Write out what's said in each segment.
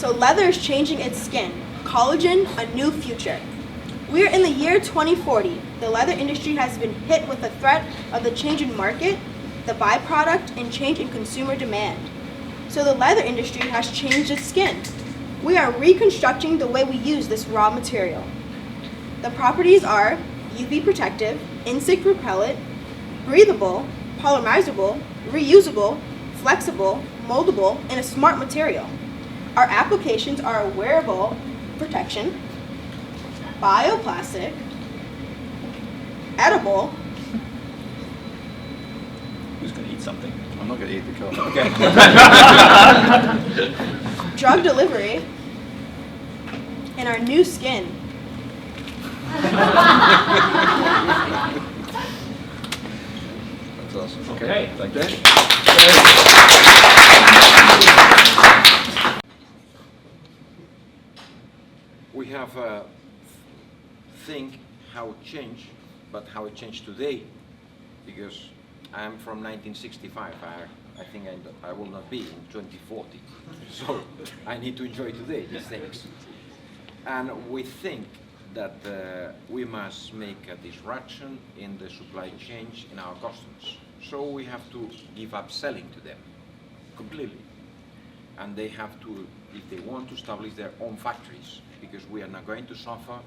So leather is changing its skin. Collagen, a new future. We are in the year 2040. The leather industry has been hit with the threat of the change in market, the byproduct, and change in consumer demand. So the leather industry has changed its skin. We are reconstructing the way we use this raw material. The properties are UV protective, insect repellent, breathable, polymerizable, reusable, flexible, moldable, and a smart material. Our applications are a wearable protection, bioplastic, edible. Who's going to eat something? I'm not going to eat the coat. Okay. Drug delivery, and our new skin. That's awesome. Okay. Thank you. We have think how it changed, but how it changed today, because I'm from 1965. I think I will not be in 2040, so I need to enjoy today these things. And we think that we must make a disruption in the supply chain in our customers. So we have to give up selling to them completely. And they have to, if they want to establish their own factories, because we are not going to suffer.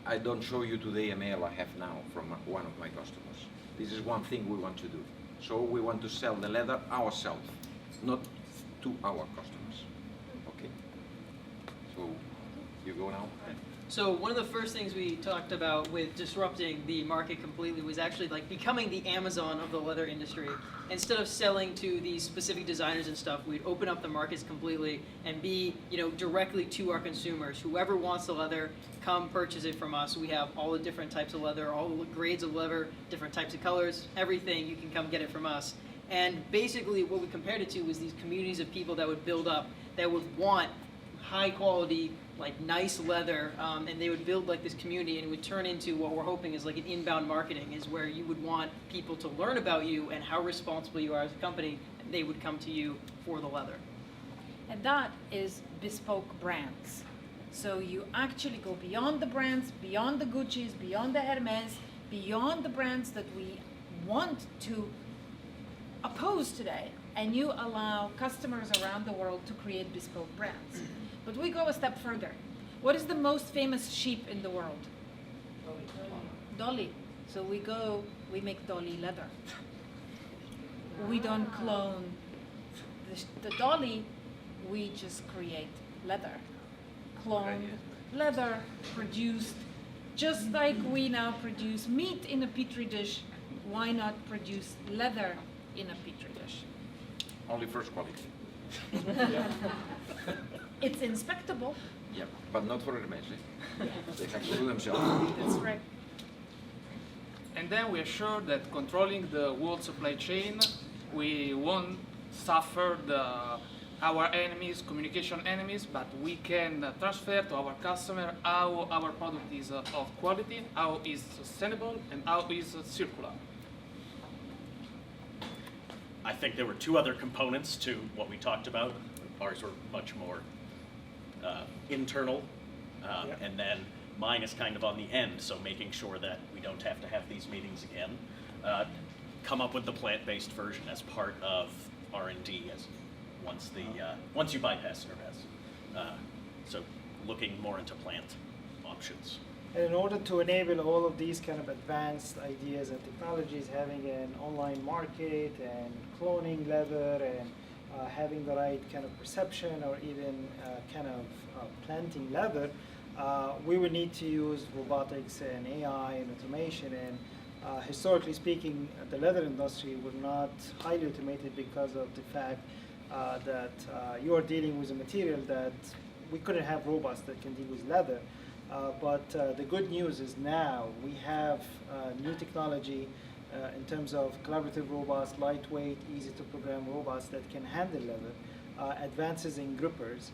I don't show you today a mail I have now from one of my customers. This is one thing we want to do. So we want to sell the leather ourselves, not to our customers. Okay? So you go now. So one of the first things we talked about with disrupting the market completely was actually like becoming the Amazon of the leather industry. Instead of selling to these specific designers and stuff, we'd open up the markets completely and be, directly to our consumers. Whoever wants the leather, come purchase it from us. We have all the different types of leather, all the grades of leather, different types of colors, everything. You can come get it from us. And basically what we compared it to was these communities of people that would build up, that would want high quality, like nice leather, and they would build like this community, and it would turn into what we're hoping is like an inbound marketing, is where you would want people to learn about you and how responsible you are as a company, and they would come to you for the leather. And that is bespoke brands. So you actually go beyond the brands, beyond the Gucci's, beyond the Hermes, beyond the brands that we want to oppose today, and you allow customers around the world to create bespoke brands. But we go a step further. What is the most famous sheep in the world? Dolly. So we make Dolly leather. We don't clone the Dolly, we just create leather. Cloned leather produced, just like we now produce meat in a petri dish, why not produce leather in a petri dish? Only first quality. It's inspectable. Yeah, but not for Hermes. They have to do themselves. That's right. And then we are sure that controlling the world supply chain, we won't suffer our enemies, communication enemies, but we can transfer to our customer how our product is of quality, how is sustainable, and how is circular. I think there were two other components to what we talked about. Ours were much more internal, and then mine is kind of on the end, so making sure that we don't have to have these meetings again. Come up with the plant-based version as part of R&D once you bypass Hermes. So looking more into plant options. And in order to enable all of these kind of advanced ideas and technologies, having an online market and cloning leather and having the right kind of perception or even kind of planting leather, we would need to use robotics and AI and automation. And historically speaking, the leather industry was not highly automated because of the fact that you are dealing with a material that we couldn't have robots that can deal with leather. But the good news is now we have new technology in terms of collaborative robots, lightweight, easy to program robots that can handle leather, advances in grippers,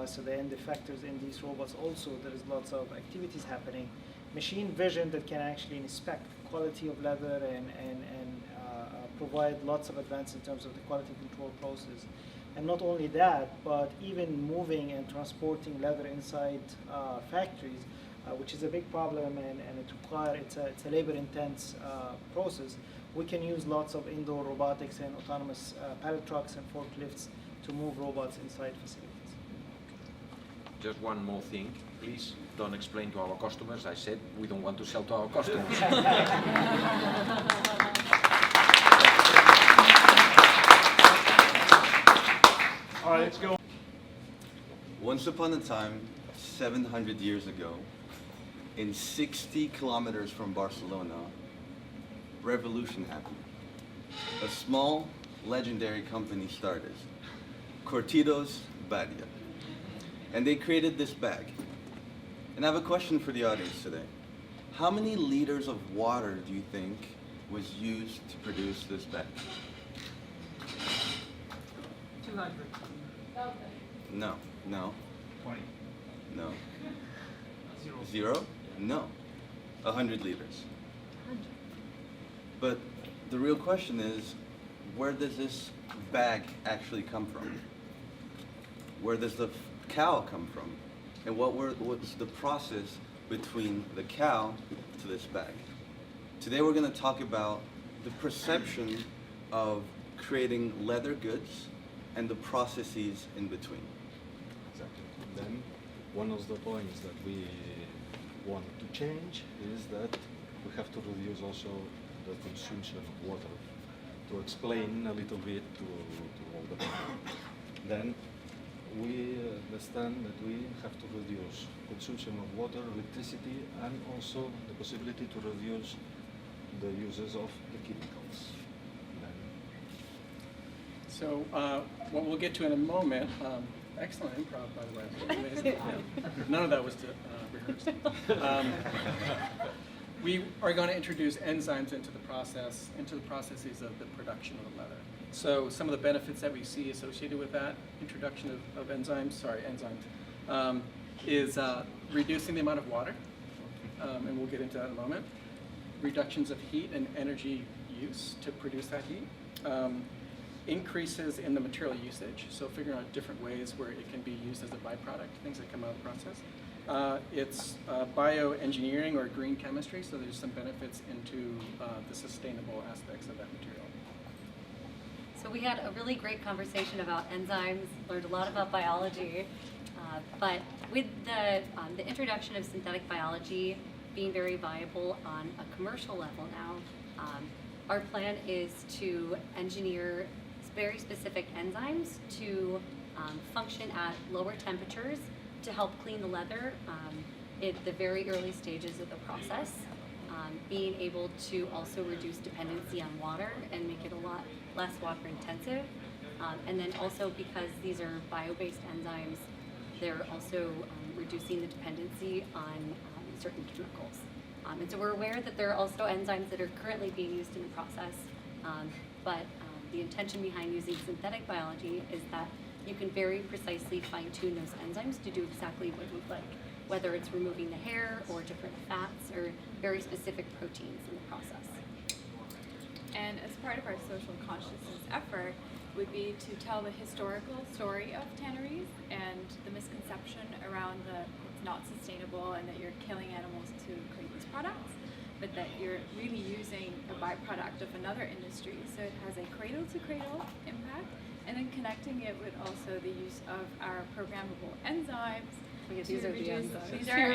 so the end effectors in these robots also, there is lots of activities happening. Machine vision that can actually inspect quality of leather and provide lots of advance in terms of the quality control process. And not only that, but even moving and transporting leather inside factories, which is a big problem, and it's a labor-intense process. We can use lots of indoor robotics and autonomous pallet trucks and forklifts to move robots inside facilities. Just one more thing, please don't explain to our customers. I said we don't want to sell to our customers. All right, let's go. Once upon a time, 700 years ago, in 60 kilometers from Barcelona, revolution happened. A small, legendary company started, Curtidos Badia. And they created this bag. And I have a question for the audience today. How many liters of water do you think was used to produce this bag? 200. No. No. 20. No. Zero? No. 100 liters. But the real question is, where does this bag actually come from? Where does the cow come from? And what's the process between the cow to this bag? Today we're going to talk about the perception of creating leather goods and the processes in between. Exactly. Then one of the points that we want to change is that we have to reduce also the consumption of water. To explain a little bit to all the people. Then we understand that we have to reduce consumption of water, electricity, and also the possibility to reduce the uses of the chemicals. So what we'll get to in a moment, excellent improv, by the way. Amazing. None of that was rehearsed. We are going to introduce enzymes into the processes of the production of the leather. So some of the benefits that we see associated with that introduction of enzymes, is reducing the amount of water, and we'll get into that in a moment. Reductions of heat and energy use to produce that heat. Increases in the material usage, so figuring out different ways where it can be used as a byproduct, things that come out of the process. It's bioengineering or green chemistry, so there's some benefits into the sustainable aspects of that material. So we had a really great conversation about enzymes, learned a lot about biology, but with the introduction of synthetic biology being very viable on a commercial level now, our plan is to engineer very specific enzymes to function at lower temperatures to help clean the leather at the very early stages of the process, being able to also reduce dependency on water and make it a lot less water intensive. And then also because these are bio-based enzymes, they're also reducing the dependency on certain chemicals. And so we're aware that there are also enzymes that are currently being used in the process, but the intention behind using synthetic biology is that you can very precisely fine-tune those enzymes to do exactly what you'd like, whether it's removing the hair or different fats or very specific proteins in the process. And as part of our social consciousness effort would be to tell the historical story of tanneries and the misconception around the it's not sustainable and that you're killing animals to create these products, but that you're really using a byproduct of another industry. So it has a cradle-to-cradle impact, and then connecting it with also the use of our programmable enzymes. These are the enzymes. These are our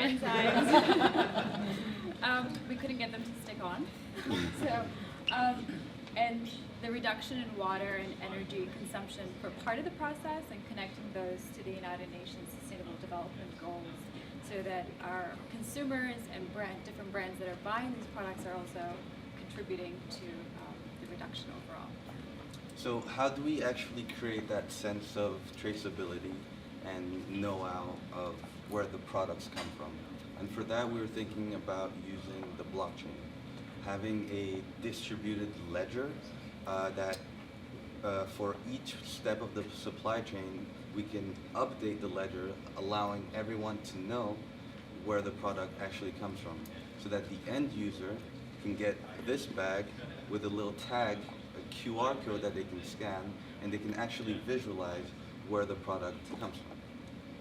enzymes. We couldn't get them to stick on. And the reduction in water and energy consumption for part of the process and connecting those to the United Nations Sustainable Development Goals so that our consumers and different brands that are buying these products are also contributing to the reduction overall. So how do we actually create that sense of traceability and know-how of where the products come from? And for that, we were thinking about using the blockchain, having a distributed ledger that for each step of the supply chain, we can update the ledger, allowing everyone to know where the product actually comes from, so that the end user can get this bag with a little tag, a QR code that they can scan, and they can actually visualize where the product comes from.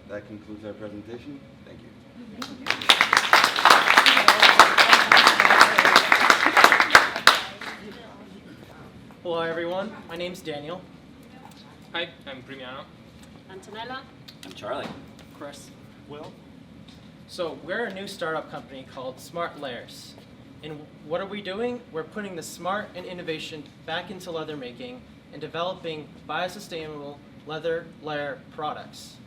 That concludes our presentation. Thank you. Hello everyone, my name's Daniel. Hi, I'm Primiano. Antonella? I'm Charlie. Chris. Will. So we're a new startup company called Smart Layers. And what are we doing? We're putting the smart and innovation back into leather making and developing biosustainable leather layer products.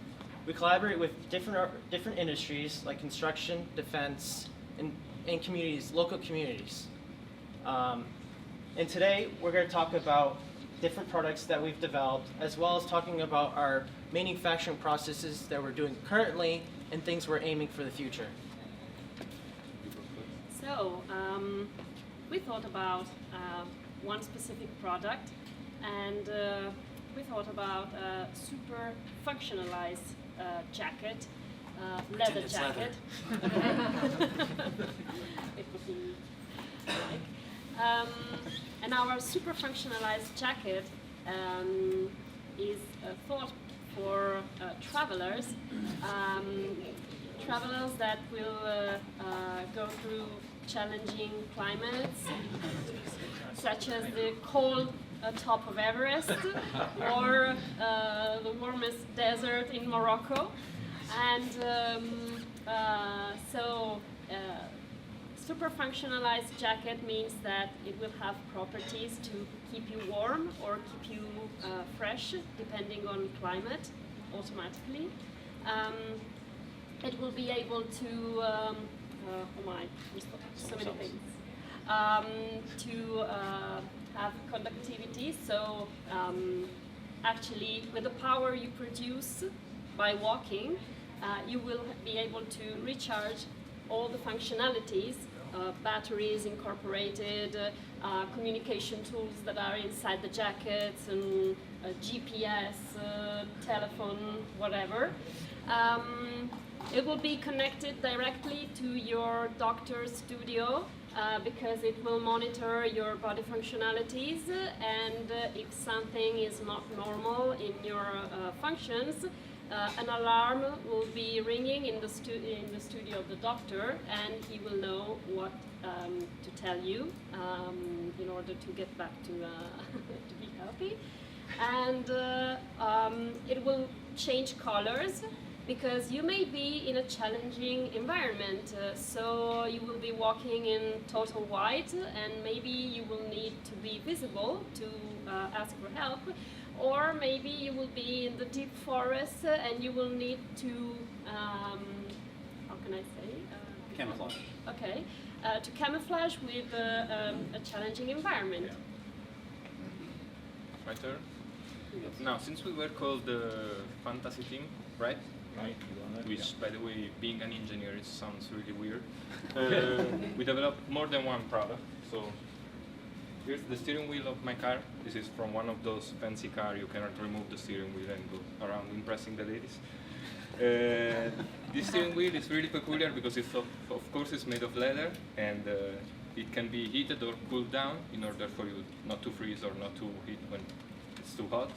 We collaborate with different industries like construction, defense, and communities, local communities. And today we're going to talk about different products that we've developed, as well as talking about our manufacturing processes that we're doing currently and things we're aiming for the future. So, we thought about one specific product, and we thought about a super functionalized jacket, leather jacket. It would be like. And our super functionalized jacket is thought for travelers, travelers that will go through challenging climates, such as the cold top of Everest or the warmest desert in Morocco. And super functionalized jacket means that it will have properties to keep you warm or keep you fresh, depending on climate, automatically. It will be able to, so many things. To have conductivity, so actually with the power you produce by walking, you will be able to recharge all the functionalities, batteries incorporated, communication tools that are inside the jackets, and GPS, telephone, whatever. It will be connected directly to your doctor's studio because it will monitor your body functionalities, and if something is not normal in your functions, an alarm will be ringing in the studio of the doctor, and he will know what to tell you in order to get back to be healthy. And it will change colors because you may be in a challenging environment. So you will be walking in total white, and maybe you will need to be visible to ask for help. Or maybe you will be in the deep forest and you will need to, how can I say? Camouflage. Okay, to camouflage with a challenging environment. My turn? Now, since we were called the fantasy team, right? Right. Which, by the way, being an engineer, it sounds really weird. We developed more than one product. So here's the steering wheel of my car. This is from one of those fancy cars. You cannot remove the steering wheel and go around impressing the ladies. This steering wheel is really peculiar because it's of course it's made of leather, and it can be heated or cooled down in order for you not to freeze or not to heat when it's too hot.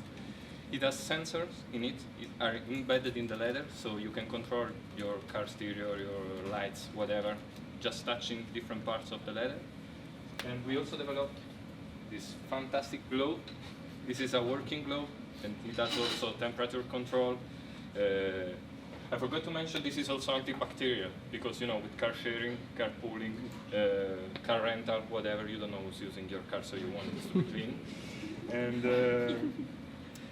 It has sensors in it, are embedded in the leather, so you can control your car stereo, your lights, whatever, just touching different parts of the leather. And we also developed this fantastic glove. This is a working glove, and it has also temperature control. I forgot to mention this is also antibacterial, because with car sharing, carpooling, car rental, whatever, you don't know who's using your car, so you want it to be clean. And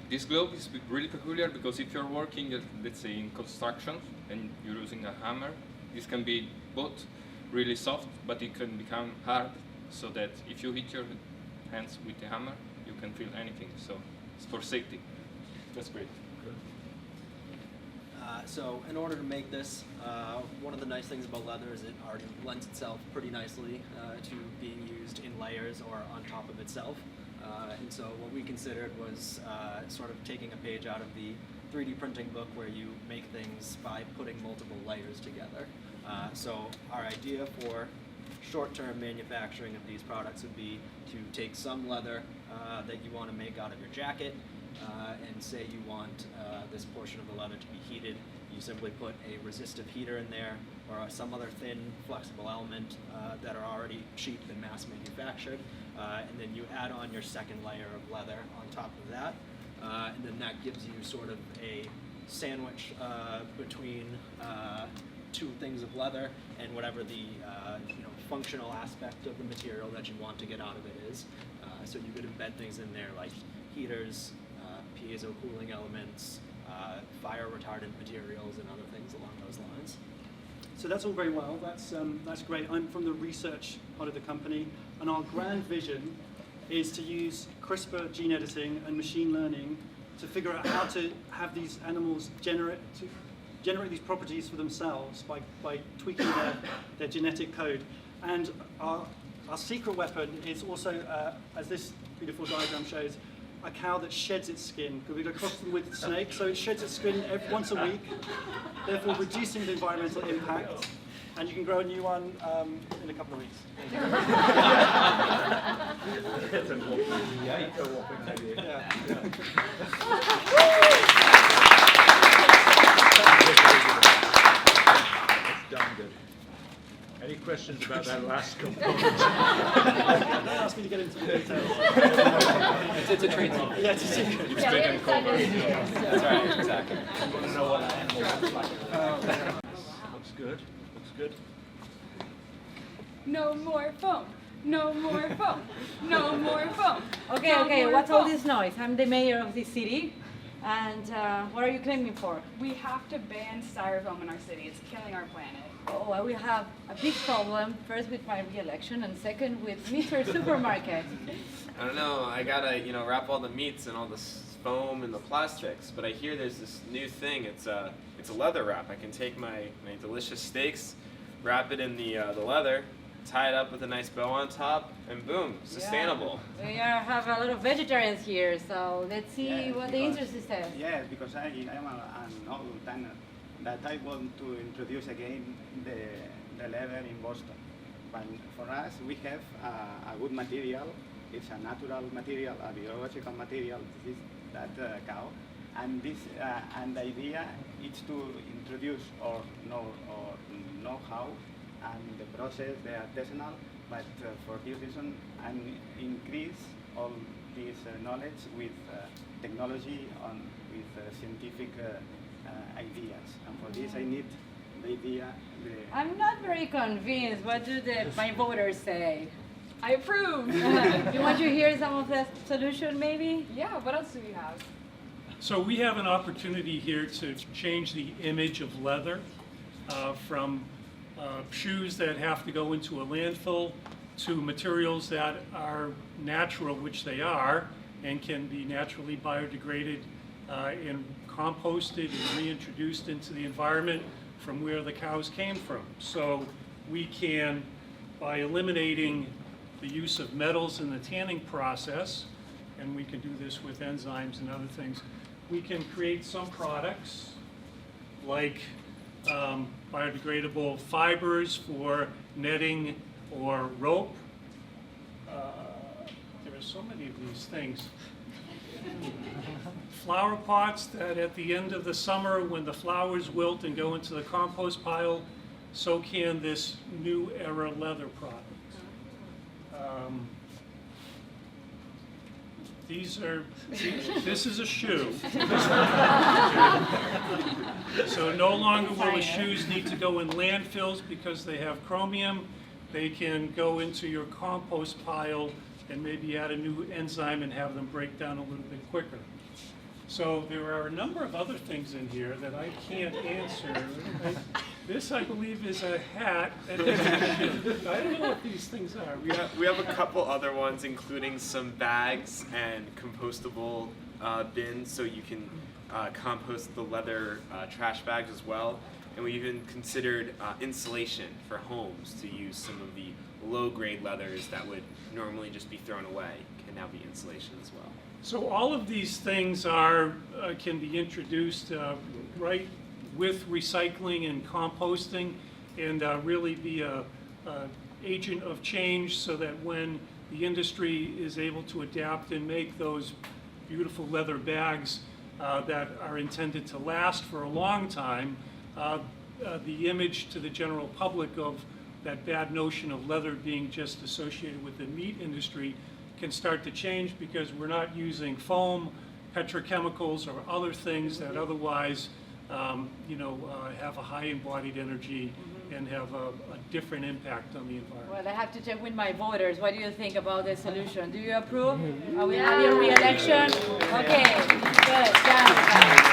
this glove is really peculiar because if you're working, let's say, in construction and you're using a hammer, this can be both really soft, but it can become hard, so that if you hit your hands with the hammer, you can feel anything. So it's for safety. That's great. So in order to make this, one of the nice things about leather is it already lends itself pretty nicely to being used in layers or on top of itself. And so what we considered was sort of taking a page out of the 3D printing book where you make things by putting multiple layers together. So our idea for short-term manufacturing of these products would be to take some leather that you want to make out of your jacket and say you want this portion of the leather to be heated, you simply put a resistive heater in there or some other thin, flexible element that are already cheap and mass manufactured, and then you add on your second layer of leather on top of that, and then that gives you sort of a sandwich between two things of leather and whatever the functional aspect of the material that you want to get out of it is. So you could embed things in there like heaters, piezo cooling elements, fire retardant materials, and other things along those lines. So that's all very well. That's great. I'm from the research part of the company, and our grand vision is to use CRISPR gene editing and machine learning to figure out how to have these animals generate these properties for themselves by tweaking their genetic code. And our secret weapon is also, as this beautiful diagram shows, a cow that sheds its skin. Because we go cross them with snakes, so it sheds its skin once a week, therefore reducing the environmental impact. And you can grow a new one in a couple of weeks. Any questions about that last component? Don't ask me to get into the details. It's a trade secret. Yeah, it's a secret. It's big and covert. That's right, exactly. I want to know what animals look like. Looks good. Looks good. No more foam. No more foam. No more foam. Okay, No okay, more what's all foam. this noise? I'm the mayor of this city, and what are you claiming for? We have to ban styrofoam in our city. It's killing our planet. Oh, well, we have a big problem, first with my re-election, and second with Mr. Supermarket. I don't know, I gotta, wrap all the meats and all the foam and the plastics, but I hear there's this new thing, it's a leather wrap. I can take my delicious steaks, wrap it in the leather, tie it up with a nice bow on top, and boom, sustainable. Yeah. We have a lot of vegetarians here, so let's see what the industry says. Yes, because I am an old tanner that I want to introduce again the leather in Boston. But for us, we have a good material. It's a natural material, a biological material. This is that cow, and this and the idea is to introduce or know how and the process, the artisanal. But for this reason, and increase all this knowledge with technology with scientific ideas. And for this, I need the idea. I'm not very convinced. What do my voters say? I approve. You want to hear some of the solution, maybe? Yeah, what else do we have? So we have an opportunity here to change the image of leather from shoes that have to go into a landfill to materials that are natural, which they are, and can be naturally biodegraded and composted and reintroduced into the environment from where the cows came from. So we can, by eliminating the use of metals in the tanning process, and we can do this with enzymes and other things, we can create some products like biodegradable fibers for netting or rope. There are so many of these things. Flower pots that at the end of the summer, when the flowers wilt and go into the compost pile, so can this new era leather product. This is a shoe. So no longer will the shoes need to go in landfills because they have chromium. They can go into your compost pile and maybe add a new enzyme and have them break down a little bit quicker. So there are a number of other things in here that I can't answer. This, I believe, is a hat. I don't know what these things are. We have a couple other ones, including some bags and compostable bins, so you can compost the leather trash bags as well. And we even considered insulation for homes, to use some of the low-grade leathers that would normally just be thrown away, can now be insulation as well. So all of these things are can be introduced right with recycling and composting, and really be a agent of change, so that when the industry is able to adapt and make those beautiful leather bags that are intended to last for a long time, the image to the general public of that bad notion of leather being just associated with the meat industry can start to change, because we're not using foam, petrochemicals, or other things that otherwise have a high embodied energy and have a different impact on the environment. Well, I have to check with my voters. What do you think about the solution? Do you approve? Are we having re-election? Okay, good.